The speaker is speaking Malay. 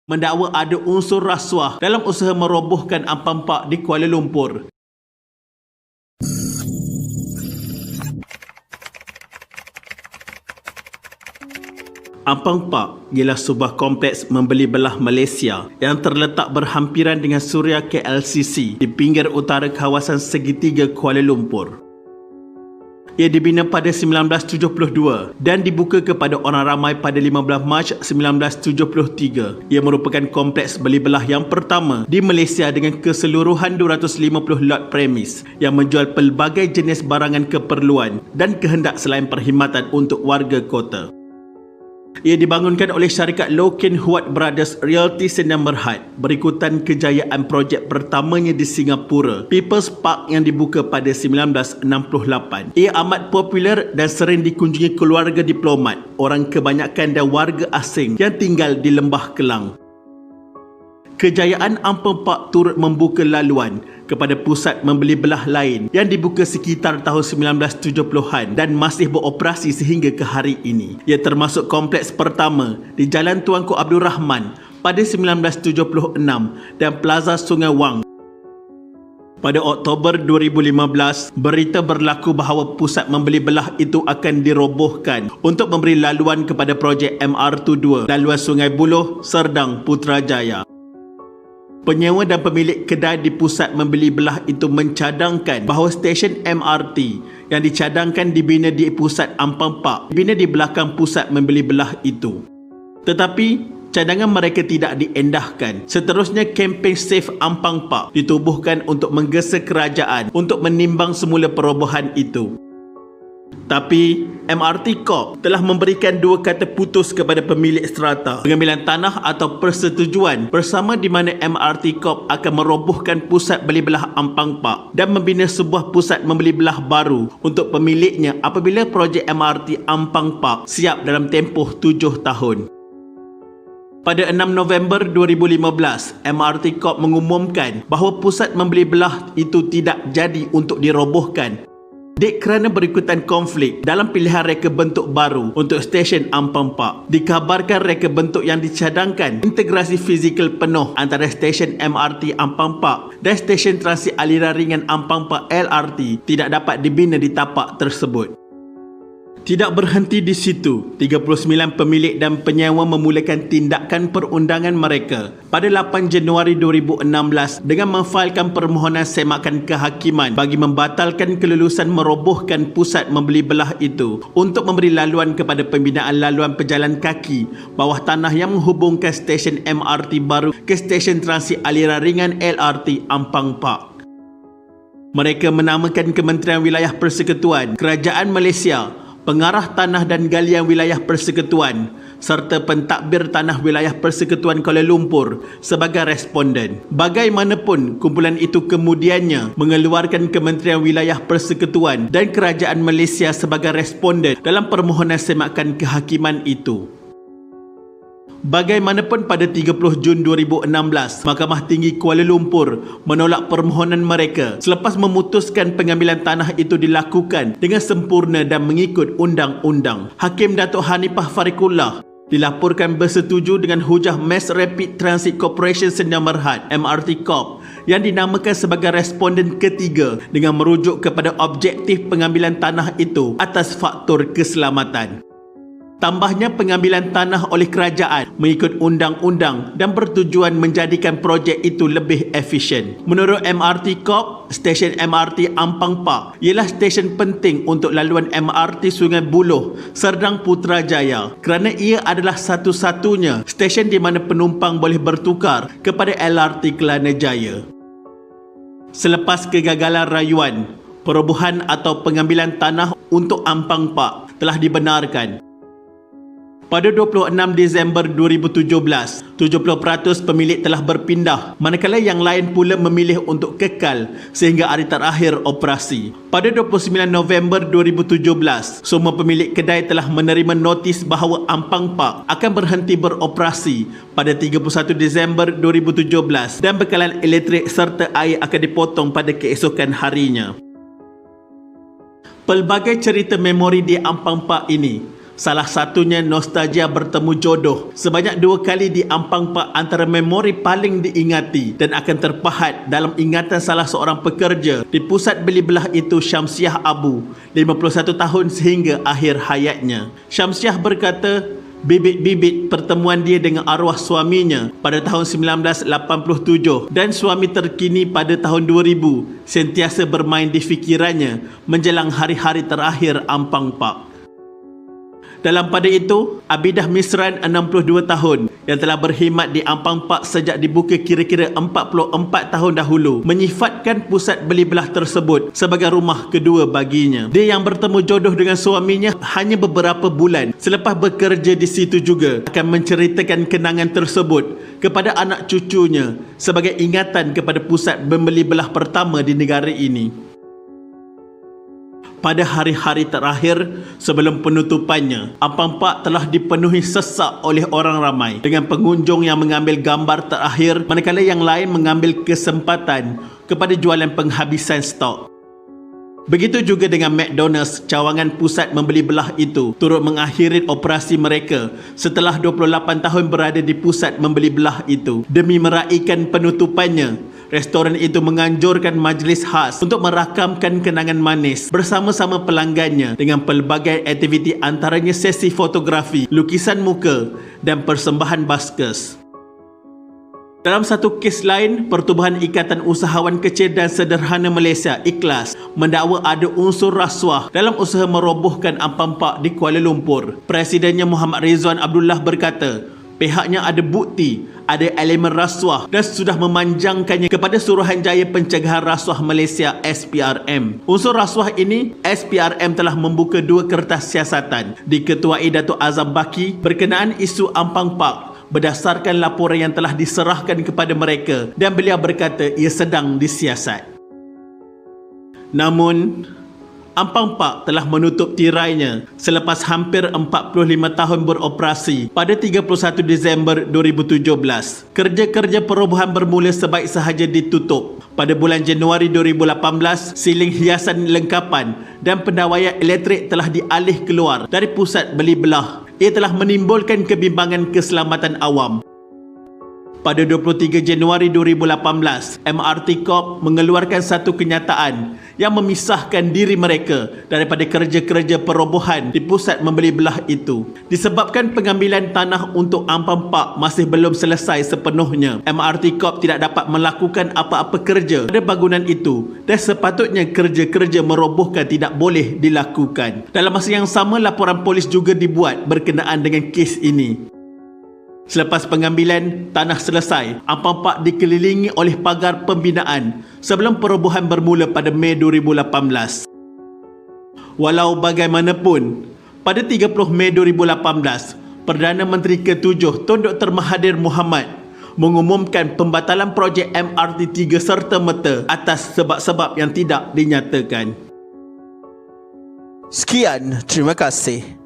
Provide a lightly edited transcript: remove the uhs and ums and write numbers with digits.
mendakwa ada unsur rasuah dalam usaha merobohkan Ampang Park di Kuala Lumpur. Ampang Park ialah sebuah kompleks membeli belah Malaysia yang terletak berhampiran dengan Suria KLCC di pinggir utara kawasan segitiga Kuala Lumpur. Ia dibina pada 1972 dan dibuka kepada orang ramai pada 15 Mac 1973. Ia merupakan kompleks beli belah yang pertama di Malaysia dengan keseluruhan 250 lot premis yang menjual pelbagai jenis barangan keperluan dan kehendak selain perkhidmatan untuk warga kota. Ia dibangunkan oleh syarikat Loh Keng Huat Brothers Realty Sdn Bhd berikutan kejayaan projek pertamanya di Singapura, People's Park yang dibuka pada 1968. Ia amat popular dan sering dikunjungi keluarga diplomat, orang kebanyakan dan warga asing yang tinggal di Lembah Kelang. Kejayaan Ampang Park turut membuka laluan kepada pusat membeli belah lain yang dibuka sekitar tahun 1970-an dan masih beroperasi sehingga ke hari ini. Ia termasuk kompleks pertama di Jalan Tuanku Abdul Rahman pada 1976 dan Plaza Sungai Wang. Pada Oktober 2015, berita berlaku bahawa pusat membeli belah itu akan dirobohkan untuk memberi laluan kepada projek MR22 laluan Sungai Buloh, Serdang, Putrajaya. Penyewa dan pemilik kedai di pusat membeli belah itu mencadangkan bahawa stesen MRT yang dicadangkan dibina di pusat Ampang Park dibina di belakang pusat membeli belah itu. Tetapi cadangan mereka tidak diendahkan. Seterusnya, kempen Save Ampang Park ditubuhkan untuk menggesa kerajaan untuk menimbang semula perobohan itu. Tapi MRT Corp telah memberikan dua kata putus kepada pemilik strata pengambilan tanah atau persetujuan bersama di mana MRT Corp akan merobohkan pusat beli belah Ampang Park dan membina sebuah pusat membeli belah baru untuk pemiliknya apabila projek MRT Ampang Park siap dalam tempoh 7 tahun. Pada 6 November 2015, MRT Corp mengumumkan bahawa pusat membeli belah itu tidak jadi untuk dirobohkan kerana berikutan konflik dalam pilihan reka bentuk baru untuk stesen Ampang Park. Dikabarkan reka bentuk yang dicadangkan integrasi fizikal penuh antara stesen MRT Ampang Park dan stesen transit aliran ringan Ampang Park LRT tidak dapat dibina di tapak tersebut. Tidak berhenti di situ, 39 pemilik dan penyewa memulakan tindakan perundangan mereka pada 8 Januari 2016 dengan memfailkan permohonan semakan kehakiman bagi membatalkan kelulusan merobohkan pusat membeli belah itu untuk memberi laluan kepada pembinaan laluan pejalan kaki bawah tanah yang menghubungkan stesen MRT baru ke stesen transit aliran ringan LRT Ampang Park. Mereka menamakan Kementerian Wilayah Persekutuan, Kerajaan Malaysia, Pengarah Tanah dan Galian Wilayah Persekutuan serta Pentadbir Tanah Wilayah Persekutuan Kuala Lumpur sebagai responden. Bagaimanapun, kumpulan itu kemudiannya mengeluarkan Kementerian Wilayah Persekutuan dan Kerajaan Malaysia sebagai responden dalam permohonan semakan kehakiman itu. Bagaimanapun, pada 30 Jun 2016, Mahkamah Tinggi Kuala Lumpur menolak permohonan mereka selepas memutuskan pengambilan tanah itu dilakukan dengan sempurna dan mengikut undang-undang. Hakim Datuk Hanifah Fariqullah dilaporkan bersetuju dengan hujah Mass Rapid Transit Corporation Sdn Bhd MRT Corp yang dinamakan sebagai responden ketiga dengan merujuk kepada objektif pengambilan tanah itu atas faktor keselamatan. Tambahnya, pengambilan tanah oleh kerajaan mengikut undang-undang dan bertujuan menjadikan projek itu lebih efisien. Menurut MRT Corp, stesen MRT Ampang Park ialah stesen penting untuk laluan MRT Sungai Buloh, Serdang, Putrajaya kerana ia adalah satu-satunya stesen di mana penumpang boleh bertukar kepada LRT Kelana Jaya. Selepas kegagalan rayuan, perobohan atau pengambilan tanah untuk Ampang Park telah dibenarkan. Pada 26 Disember 2017, 70% pemilik telah berpindah, manakala yang lain pula memilih untuk kekal sehingga hari terakhir operasi. Pada 29 November 2017, semua pemilik kedai telah menerima notis bahawa Ampang Park akan berhenti beroperasi pada 31 Disember 2017 dan bekalan elektrik serta air akan dipotong pada keesokan harinya. Pelbagai cerita memori di Ampang Park ini Salah satunya nostalgia bertemu jodoh. Sebanyak 2 kali di Ampang Pak antara memori paling diingati dan akan terpahat dalam ingatan salah seorang pekerja di pusat beli belah itu, Syamsiah Abu, 51 tahun sehingga akhir hayatnya. Syamsiah berkata, bibit-bibit pertemuan dia dengan arwah suaminya pada tahun 1987 dan suami terkini pada tahun 2000 sentiasa bermain di fikirannya menjelang hari-hari terakhir Ampang Pak. Dalam pada itu, Abidah Misran 62 tahun yang telah berkhidmat di Ampang Pak sejak dibuka kira-kira 44 tahun dahulu menyifatkan pusat beli belah tersebut sebagai rumah kedua baginya. Dia yang bertemu jodoh dengan suaminya hanya beberapa bulan selepas bekerja di situ juga akan menceritakan kenangan tersebut kepada anak cucunya sebagai ingatan kepada pusat membeli belah pertama di negara ini. Pada hari-hari terakhir sebelum penutupannya, Ampang Pak telah dipenuhi sesak oleh orang ramai dengan pengunjung yang mengambil gambar terakhir manakala yang lain mengambil kesempatan kepada jualan penghabisan stok. Begitu juga dengan McDonald's, cawangan pusat membeli belah itu turut mengakhiri operasi mereka setelah 28 tahun berada di pusat membeli belah itu. Demi meraihkan penutupannya, restoran itu menganjurkan majlis khas untuk merakamkan kenangan manis bersama-sama pelanggannya dengan pelbagai aktiviti antaranya sesi fotografi, lukisan muka dan persembahan baskers. Dalam satu kes lain, Pertubuhan Ikatan Usahawan Kecil dan Sederhana Malaysia Ikhlas mendakwa ada unsur rasuah dalam usaha merobohkan Ampang Pak di Kuala Lumpur. Presidennya Muhammad Rizwan Abdullah berkata, pihaknya ada bukti ada elemen rasuah dan sudah memanjangkannya kepada Suruhanjaya Pencegahan Rasuah Malaysia SPRM. Unsur rasuah ini, SPRM telah membuka 2 kertas siasatan diketuai Datuk Azam Baki berkenaan isu Ampang Pak berdasarkan laporan yang telah diserahkan kepada mereka dan beliau berkata ia sedang disiasat. Namun, Ampang Pak telah menutup tirainya selepas hampir 45 tahun beroperasi pada 31 Disember 2017. Kerja-kerja perobohan bermula sebaik sahaja ditutup. Pada bulan Januari 2018, siling hiasan lengkapan dan pendawaian elektrik telah dialih keluar dari pusat beli belah. Ia telah menimbulkan kebimbangan keselamatan awam. Pada 23 Januari 2018, MRT Corp mengeluarkan satu kenyataan yang memisahkan diri mereka daripada kerja-kerja perobohan di pusat membeli belah itu. Disebabkan pengambilan tanah untuk Ampang Pak masih belum selesai sepenuhnya, MRT Corp tidak dapat melakukan apa-apa kerja pada bangunan itu dan sepatutnya kerja-kerja merobohkan tidak boleh dilakukan. Dalam masa yang sama, laporan polis juga dibuat berkenaan dengan kes ini. Selepas pengambilan tanah selesai, Ampang Pak dikelilingi oleh pagar pembinaan sebelum perobohan bermula pada Mei 2018. Walau bagaimanapun, pada 30 Mei 2018, Perdana Menteri ke-7 Tun Dr. Mahathir Mohamad mengumumkan pembatalan projek MRT 3 serta-merta atas sebab-sebab yang tidak dinyatakan. Sekian, terima kasih.